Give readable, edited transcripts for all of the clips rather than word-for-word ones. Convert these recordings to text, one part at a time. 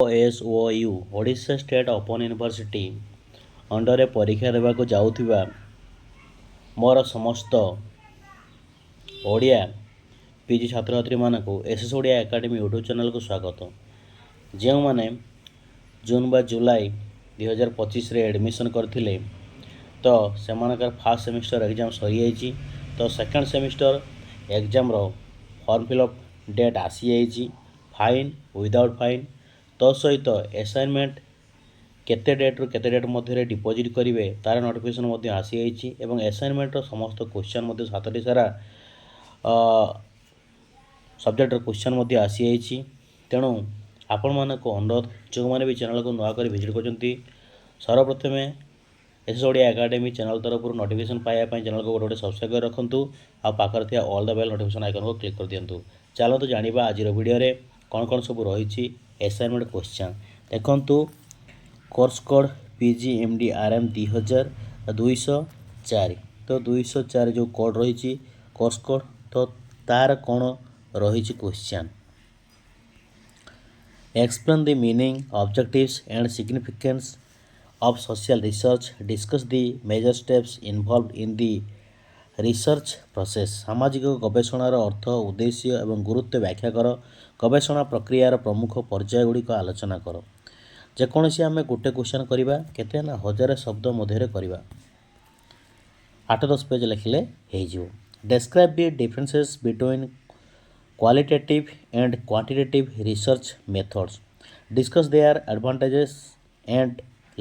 OSOU Odisha state open university ଅଣ୍ଡରରେ ପରୀକ୍ଷା ଦେବାକୁ ଯାଉଥିବା ମୋର ସମସ୍ତ ଓଡ଼ିଆ ପିଜି ଛାତ୍ରଛାତ୍ରୀମାନଙ୍କୁ ଏସ୍ଏସ୍ ଓଡ଼ିଆ ଏକାଡେମୀ ୟୁଟ୍ୟୁବ୍ ଚ୍ୟାନେଲକୁ ସ୍ୱାଗତ। ଯେଉଁମାନେ ଜୁନ୍ ବା ଜୁଲାଇ 2025ରେ ଆଡ଼ମିସନ୍ କରିଥିଲେ ତ ସେମାନଙ୍କର ଫାର୍ଷ୍ଟ ସେମିଷ୍ଟର ଏକ୍ଜାମ୍ ସରିଯାଇଛି। ତ ସେକେଣ୍ଡ ସେମିଷ୍ଟର ଏକ୍ଜାମ୍ର ଫର୍ମ ଫିଲ୍ଅପ୍ ଡେଟ୍ ଆସିଯାଇଛି, ଫାଇନ୍ ୱିଦାଉଟ୍ ଫାଇନ୍। ତ ସହିତ ଆସାଇନମେଣ୍ଟ କେତେ ଡେଟ୍ରୁ କେତେ ଡେଟ୍ ମଧ୍ୟରେ ଡିପୋଜିଟ୍ କରିବେ ତା'ର ନୋଟିଫିକେସନ୍ ମଧ୍ୟ ଆସିଯାଇଛି ଏବଂ ଆସାଇନମେଣ୍ଟର ସମସ୍ତ କ୍ୱେଶ୍ଚନ୍ ମଧ୍ୟ 7ଟି ସାରା ସବଜେକ୍ଟର କ୍ୱେଶ୍ଚନ୍ ମଧ୍ୟ ଆସିଯାଇଛି। ତେଣୁ ଆପଣମାନଙ୍କୁ ଅନୁରୋଧ, ଯେଉଁମାନେ ବି ଚ୍ୟାନେଲକୁ ନୂଆ କରି ଭିଜିଟ୍ କରୁଛନ୍ତି, ସର୍ବପ୍ରଥମେ ଏସ୍ଏସ୍ ଓଡ଼ିଆ ଏକାଡେମୀ ଚ୍ୟାନେଲ୍ ତରଫରୁ ନୋଟିଫିକେସନ୍ ପାଇବା ପାଇଁ ଚ୍ୟାନେଲକୁ ଗୋଟେ ସବସ୍କ୍ରାଇବ୍ କରି ରଖନ୍ତୁ ଆଉ ପାଖରେ ଥିବା ଅଲ୍ ଦ ବେଲ୍ ନୋଟିଫିକେସନ୍ ଆଇକନ୍କୁ କ୍ଲିକ୍ କରିଦିଅନ୍ତୁ। ଚାଲନ୍ତୁ ଜାଣିବା ଆଜିର ଭିଡ଼ିଓରେ କ'ଣ କ'ଣ ସବୁ ରହିଛି ଆସାଇନମେଣ୍ଟ କ୍ୱେଶ୍ଚନ୍। ଦେଖନ୍ତୁ, କୋର୍ସ କୋଡ଼୍ PGMDRM 2204। ତ 204 ଯେଉଁ କୋଡ଼୍ ରହିଛି କୋର୍ସ କୋଡ଼୍, ତ ତା'ର କ'ଣ ରହିଛି question. Explain the meaning, objectives and significance of social research. Discuss the major steps involved in the research process. ସାମାଜିକ ଗବେଷଣାର ଅର୍ଥ, ଉଦ୍ଦେଶ୍ୟ ଏବଂ ଗୁରୁତ୍ୱ ବ୍ୟାଖ୍ୟା କର। ଗବେଷଣା ପ୍ରକ୍ରିୟାର ପ୍ରମୁଖ ପର୍ଯ୍ୟାୟଗୁଡ଼ିକ ଆଲୋଚନା କର। ଯେକୌଣସି ଆମେ ଗୋଟେ କ୍ୱେଶ୍ଚନ୍ କରିବା କେତେ ନା 1000 ଶବ୍ଦ ମଧ୍ୟରେ କରିବା, 8-10 ପେଜ୍ ଲେଖିଲେ ହେଇଯିବ। Describe the differences between qualitative and quantitative research methods. Discuss their advantages and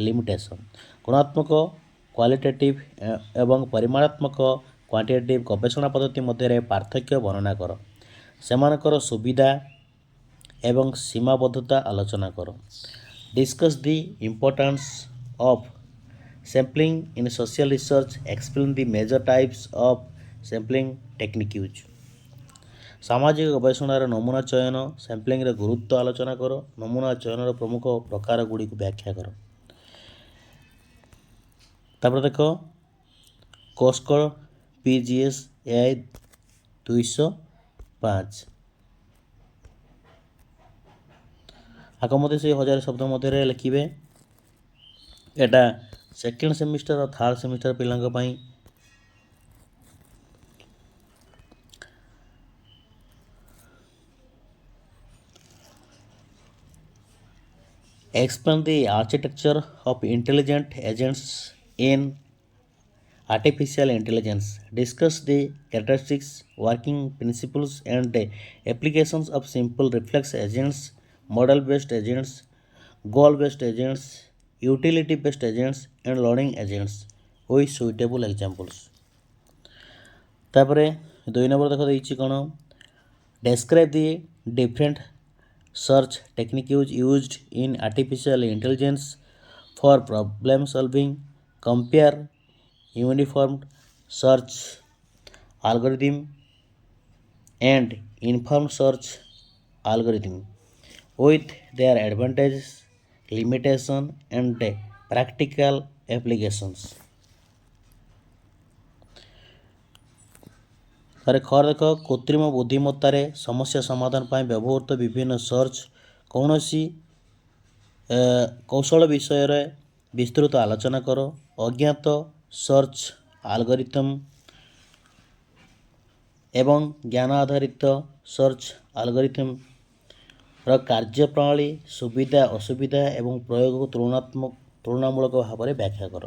limitation. ଗୁଣାତ୍ମକ କ୍ୱାଲିଟେଟିଭ୍ ଏବଂ ପରିମାଣାତ୍ମକ କ୍ୱାଣ୍ଟିଟେଟିଭ୍ ଗବେଷଣା ପଦ୍ଧତି ମଧ୍ୟରେ ପାର୍ଥକ୍ୟ ବର୍ଣ୍ଣନା କର। ସେମାନଙ୍କର ସୁବିଧା ଏବଂ ସୀମାବଦ୍ଧତା ଆଲୋଚନା କର। Discuss the importance of sampling in social research. Explain the major types of sampling techniques. ସାମାଜିକ ଗବେଷଣାର ନମୁନା ଚୟନ ସାମ୍ପଲିଂର ଗୁରୁତ୍ୱ ଆଲୋଚନା କର। ନମୁନା ଚୟନର ପ୍ରମୁଖ ପ୍ରକାର ଗୁଡ଼ିକୁ ବ୍ୟାଖ୍ୟା କର। ତାପରେ ଦେଖ, କୋର୍ସ କୋଡ଼୍ PGSAI 205। ଆଗ ମଧ୍ୟ ସେଇ 1000 ଶବ୍ଦ ମଧ୍ୟରେ ଲେଖିବେ। ଏଇଟା ସେକେଣ୍ଡ ସେମିଷ୍ଟର ଆଉ ଥାର୍ଡ଼ ସେମିଷ୍ଟର ପିଲାଙ୍କ ପାଇଁ। Explain the architecture of intelligent agents in artificial intelligence. Discuss the characteristics, working principles and applications of simple reflex agents, model-based agents, goal-based agents, utility-based agents and learning agents with suitable examples. ତାପରେ 2 number ଦେଖ ଦେଇଛି କ'ଣ, Describe the different search techniques used in artificial intelligence for problem solving. Compare uniform search algorithm and informed search algorithm with their advantages, limitation and practical applications. ତାରେ ଖର ଦେଖ, କୃତ୍ରିମ ବୁଦ୍ଧିମତ୍ତାରେ ସମସ୍ୟା ସମାଧାନ ପାଇଁ ବ୍ୟବହୃତ ବିଭିନ୍ନ ସର୍ଚ୍ଚ କୌଣସି କୌଶଳ ବିଷୟରେ ବିସ୍ତୃତ ଆଲୋଚନା କର। ଅଜ୍ଞାତ ସର୍ଚ୍ଚ ଆଲଗରିଥମ୍ ଏବଂ ଜ୍ଞାନ ଆଧାରିତ ସର୍ଚ୍ଚ ଆଲଗରିଥମ୍ର କାର୍ଯ୍ୟପ୍ରଣାଳୀ, ସୁବିଧା ଅସୁବିଧା ଏବଂ ପ୍ରୟୋଗକୁ ତୁଳନାମୂଳକ ଭାବରେ ବ୍ୟାଖ୍ୟା କର।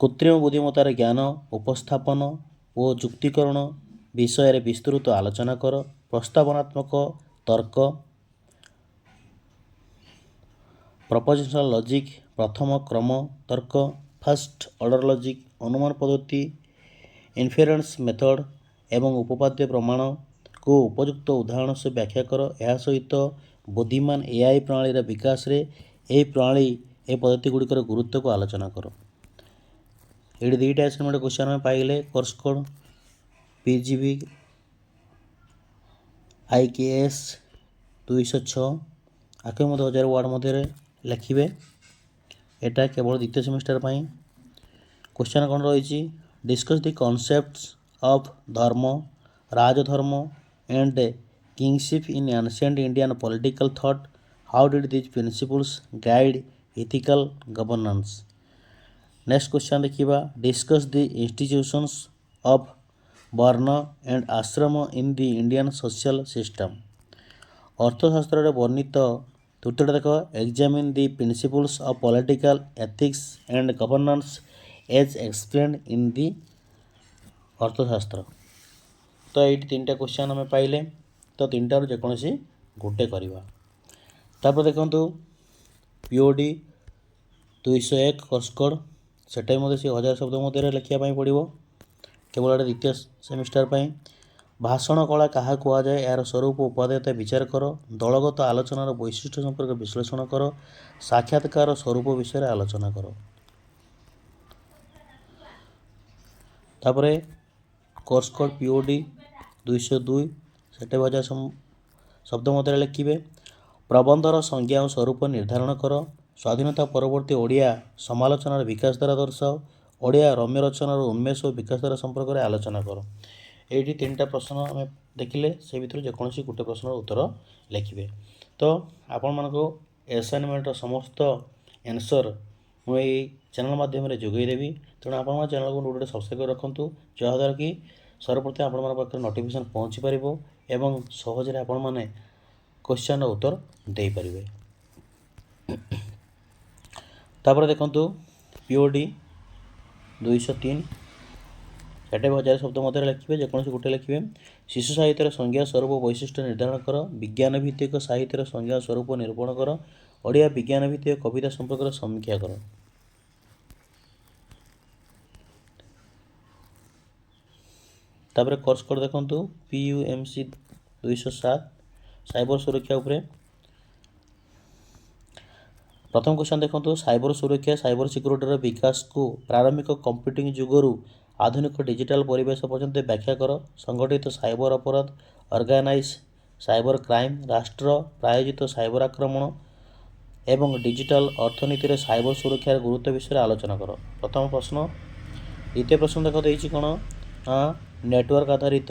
କୃତ୍ରିମ ବୁଦ୍ଧିମତ୍ତାର ଜ୍ଞାନ ଉପସ୍ଥାପନ ଓ ଯୁକ୍ତିକରଣ ବିଷୟରେ ବିସ୍ତୃତ ଆଲୋଚନା କର। ପ୍ରସ୍ତାବନାତ୍ମକ ତର୍କ, ପ୍ରପୋଜିସନାଲ ଲଜିକ୍, ପ୍ରଥମ କ୍ରମ ତର୍କ, ଫାର୍ଷ୍ଟ ଅର୍ଡ଼ର ଲଜିକ୍, ଅନୁମାନ ପଦ୍ଧତି, ଇନଫେରେନ୍ସ ମେଥଡ଼ ଏବଂ ଉପପାଦ୍ୟ ପ୍ରମାଣକୁ ଉପଯୁକ୍ତ ଉଦାହରଣ ସହ ବ୍ୟାଖ୍ୟା କର। ଏହା ସହିତ ବୁଦ୍ଧିମାନ AI ପ୍ରଣାଳୀର ବିକାଶରେ ଏହି ପଦ୍ଧତି ଗୁଡ଼ିକର ଗୁରୁତ୍ୱକୁ ଆଲୋଚନା କର। ଏଇଠି 2ଟା ଆସାଇନମେଣ୍ଟ କ୍ୱେଶ୍ଚନ୍ ଆମେ ପାଇଲେ। Course code PGVIKS 206। ଆକୁ ମଧ୍ୟ 1000 ୱାର୍ଡ଼ ମଧ୍ୟରେ ଲେଖିବେ। এটা କେବଳ ଦ୍ୱିତୀୟ ସେମିଷ୍ଟର ପାଇଁ। କ୍ୱେଶ୍ଚନ୍ କ'ଣ ରହିଛି, Discuss the concepts of ଧର୍ମ, ରାଜଧର୍ମ and Kingship in ancient Indian political thought. How did these principles guide ethical governance? Next question देखिबा. Discuss the institutions of Varna and Ashrama in the Indian social system. ଅର୍ଥଶାସ୍ତ୍ରରେ ବର୍ଣ୍ଣିତ ତୃତୀୟଟା ଦେଖ, examine the principles of political ethics and governance as explained in the Arthashastra. ତ ଏଇଠି ତିନିଟା question ଆମେ ପାଇଲେ, ତ ତିନିଟାରୁ ଯେକୌଣସି ଗୋଟେ କରିବା। ତାପରେ ଦେଖନ୍ତୁ ପିଓଡ଼ି 201 କୋର୍ସ କୋଡ଼୍, ସେଟା ବି ମଧ୍ୟ ସେ 1000 ଶବ୍ଦ ମଧ୍ୟରେ ଲେଖିବା ପାଇଁ ପଡ଼ିବ, କେବଳ ଏଇଟା ଦ୍ୱିତୀୟ ସେମିଷ୍ଟାର ପାଇଁ। ଭାଷଣ କଳା କାହା କୁହାଯାଏ, ଏହାର ସ୍ୱରୂପ ଉପାଦେୟତା ବିଚାର କର। ଦଳଗତ ଆଲୋଚନାର ବୈଶିଷ୍ଟ୍ୟ ସମ୍ପର୍କ ବିଶ୍ଳେଷଣ କର। ସାକ୍ଷାତକାର ସ୍ୱରୂପ ବିଷୟରେ ଆଲୋଚନା କର। ତାପରେ କୋର୍ସ କୋଡ଼୍ ପିଓଡ଼ି 202, ସେଟା 1000 ଶବ୍ଦ ମଧ୍ୟରେ ଲେଖିବେ। ପ୍ରବନ୍ଧର ସଂଜ୍ଞା ଓ ସ୍ୱରୂପ ନିର୍ଦ୍ଧାରଣ କର। ସ୍ୱାଧୀନତା ପରବର୍ତ୍ତୀ ଓଡ଼ିଆ ସମାଲୋଚନାର ବିକାଶ ଧାରା ଦର୍ଶାଅ। ଓଡ଼ିଆ ରମ୍ୟ ରଚନାର ଉନ୍ମେଷ ଓ ବିକାଶ ଧାରା ସମ୍ପର୍କରେ ଆଲୋଚନା କର। ଏଇଠି ତିନିଟା ପ୍ରଶ୍ନ ଆମେ ଦେଖିଲେ, ସେ ଭିତରୁ ଯେକୌଣସି ଗୋଟେ ପ୍ରଶ୍ନର ଉତ୍ତର ଲେଖିବେ। ତ ଆପଣମାନଙ୍କୁ ଆସାଇନମେଣ୍ଟର ସମସ୍ତ ଆନ୍ସର୍ ମୁଁ ଏଇ ଚ୍ୟାନେଲ୍ ମାଧ୍ୟମରେ ଯୋଗାଇ ଦେବି। ତେଣୁ ଆପଣଙ୍କ ଚ୍ୟାନେଲ୍କୁ ଗୋଟେ ସବସ୍କ୍ରାଇବ୍ କରି ରଖନ୍ତୁ, ଯାହାଦ୍ୱାରା କି ସର୍ବପ୍ରଥମେ ଆପଣମାନଙ୍କ ପାଖରେ ନୋଟିଫିକେସନ୍ ପହଞ୍ଚି ପାରିବ ଏବଂ ସହଜରେ ଆପଣମାନେ କ୍ୱେଶ୍ଚନ୍ର ଉତ୍ତର ଦେଇପାରିବେ। ତାପରେ ଦେଖନ୍ତୁ ପିଓଡ଼ି 203, ସେଟା ବି 1000 ଶବ୍ଦ ମଧ୍ୟରେ ଲେଖିବେ, ଯେକୌଣସି ଗୋଟେ ଲେଖିବେ। ଶିଶୁ ସାହିତ୍ୟର ସଂଜ୍ଞା ସ୍ୱରୂପ ବୈଶିଷ୍ଟ୍ୟ ନିର୍ଦ୍ଧାରଣ କର। ବିଜ୍ଞାନ ଭିତ୍ତିକ ସାହିତ୍ୟର ସଂଜ୍ଞା ସ୍ୱରୂପ ନିରୂପଣ କର। ଓଡ଼ିଆ ବିଜ୍ଞାନ ଭିତ୍ତିକ କବିତା ସମ୍ପର୍କରେ ସମୀକ୍ଷା କର। ତାପରେ କୋର୍ସ କୋଡ଼୍ ଦେଖନ୍ତୁ PUMC 207 ସାଇବର ସୁରକ୍ଷା ଉପରେ। ପ୍ରଥମ କ୍ୱେଶ୍ଚନ୍ ଦେଖନ୍ତୁ, ସାଇବର ସୁରକ୍ଷା ସାଇବର ସିକ୍ୟୁରିଟିର ବିକାଶକୁ ପ୍ରାରମ୍ଭିକ କମ୍ପ୍ୟୁଟିଂ ଯୁଗରୁ ଆଧୁନିକ ଡିଜିଟାଲ ପରିବେଶ ପର୍ଯ୍ୟନ୍ତ ବ୍ୟାଖ୍ୟା କର। ସଂଗଠିତ ସାଇବର ଅପରାଧ, ଅର୍ଗାନାଇଜ୍ ସାଇବର କ୍ରାଇମ୍, ରାଷ୍ଟ୍ର ପ୍ରାୟୋଜିତ ସାଇବର ଆକ୍ରମଣ ଏବଂ ଡିଜିଟାଲ ଅର୍ଥନୀତିରେ ସାଇବର ସୁରକ୍ଷାର ଗୁରୁତ୍ୱ ବିଷୟରେ ଆଲୋଚନା କର। ପ୍ରଥମ ପ୍ରଶ୍ନ। ଦ୍ୱିତୀୟ ପ୍ରଶ୍ନ ଦେଖ ଦେଇଛି କ'ଣ, ନେଟୱାର୍କ ଆଧାରିତ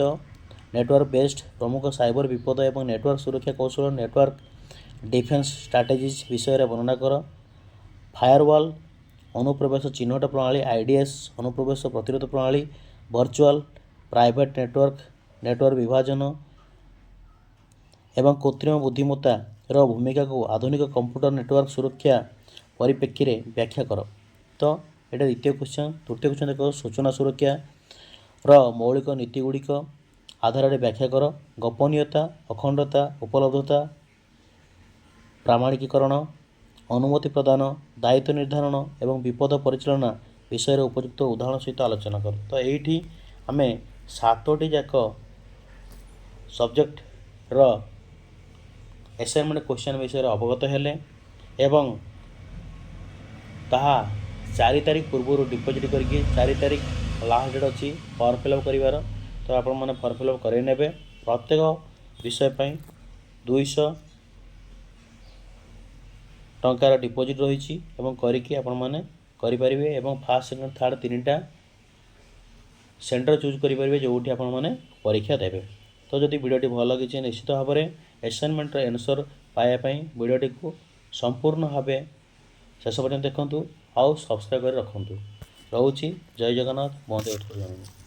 ନେଟୱାର୍କ ବେସ୍ଡ ପ୍ରମୁଖ ସାଇବର ବିପଦ ଏବଂ ନେଟୱାର୍କ ସୁରକ୍ଷା କୌଶଳ, ନେଟୱାର୍କ ଡିଫେନ୍ସ ଷ୍ଟ୍ରାଟେଜିଜ୍ ବିଷୟରେ ବର୍ଣ୍ଣନା କର। ଫାୟାରୱାଲ୍ ଅନୁପ୍ରବେଶ ଚିହ୍ନଟ ପ୍ରଣାଳୀ, IDS ଅନୁପ୍ରବେଶ ପ୍ରତିରୋଧ ପ୍ରଣାଳୀ, ଭର୍ଚୁଆଲ ପ୍ରାଇଭେଟ୍ ନେଟୱାର୍କ, ନେଟୱାର୍କ ବିଭାଜନ ଏବଂ କୃତ୍ରିମ ବୁଦ୍ଧିମତ୍ତାର ଭୂମିକାକୁ ଆଧୁନିକ କମ୍ପ୍ୟୁଟର ନେଟୱାର୍କ ସୁରକ୍ଷା ପରିପ୍ରେକ୍ଷୀରେ ବ୍ୟାଖ୍ୟା କର। ତ ଏଇଟା ଦ୍ୱିତୀୟ କ୍ୱେଶ୍ଚନ୍। ତୃତୀୟ କ୍ୱେଶ୍ଚନ୍ ଦେଖ, ସୂଚନା ସୁରକ୍ଷାର ମୌଳିକ ନୀତିଗୁଡ଼ିକ ଆଧାରରେ ବ୍ୟାଖ୍ୟା କର। ଗୋପନୀୟତା, ଅଖଣ୍ଡତା, ଉପଲବ୍ଧତା, ପ୍ରାମାଣିକୀକରଣ, ଅନୁମତି ପ୍ରଦାନ, ଦାୟିତ୍ୱ ନିର୍ଦ୍ଧାରଣ ଏବଂ ବିପଦ ପରିଚାଳନା ବିଷୟରେ ଉପଯୁକ୍ତ ଉଦାହରଣ ସହିତ ଆଲୋଚନା କର। ତ ଏଇଠି ଆମେ 7ଟି ଯାକ ସବଜେକ୍ଟର ଆସାଇନମେଣ୍ଟ କ୍ୱେଶ୍ଚନ୍ ବିଷୟରେ ଅବଗତ ହେଲେ ଏବଂ ତାହା 4 ତାରିଖ ପୂର୍ବରୁ ଡିପୋଜିଟ୍ କରିକି 4 ତାରିଖ ଲାଷ୍ଟ ଡେଟ୍ ଅଛି ଫର୍ମ ଫିଲ୍ଅପ୍ କରିବାର। ତ ଆପଣମାନେ ଫର୍ମ ଫିଲ୍ଅପ୍ କରାଇ ନେବେ। ପ୍ରତ୍ୟେକ ବିଷୟ ପାଇଁ 200 ଟଙ୍କାର ଡିପୋଜିଟ୍ ରହିଛି ଏବଂ କରିକି ଆପଣମାନେ କରିପାରିବେ ଏବଂ ଫାର୍ଷ୍ଟ ସେକେଣ୍ଡ ଥାର୍ଡ଼ 3ଟା ସେଣ୍ଟର ଚୁଜ୍ କରିପାରିବେ ଯେଉଁଠି ଆପଣମାନେ ପରୀକ୍ଷା ଦେବେ। ତ ଯଦି ଭିଡ଼ିଓଟି ଭଲ ଲାଗିଛି ନିଶ୍ଚିତ ଭାବରେ ଆସାଇନମେଣ୍ଟର ଆନ୍ସର୍ ପାଇବା ପାଇଁ ଭିଡ଼ିଓଟିକୁ ସମ୍ପୂର୍ଣ୍ଣ ଭାବେ ଶେଷ ପର୍ଯ୍ୟନ୍ତ ଦେଖନ୍ତୁ ଆଉ ସବସ୍କ୍ରାଇବ୍ କରି ରଖନ୍ତୁ। ରହୁଛି। ଜୟ ଜଗନ୍ନାଥ। ବନ୍ଦେ ଉତ୍କଳ ଜନନୀ।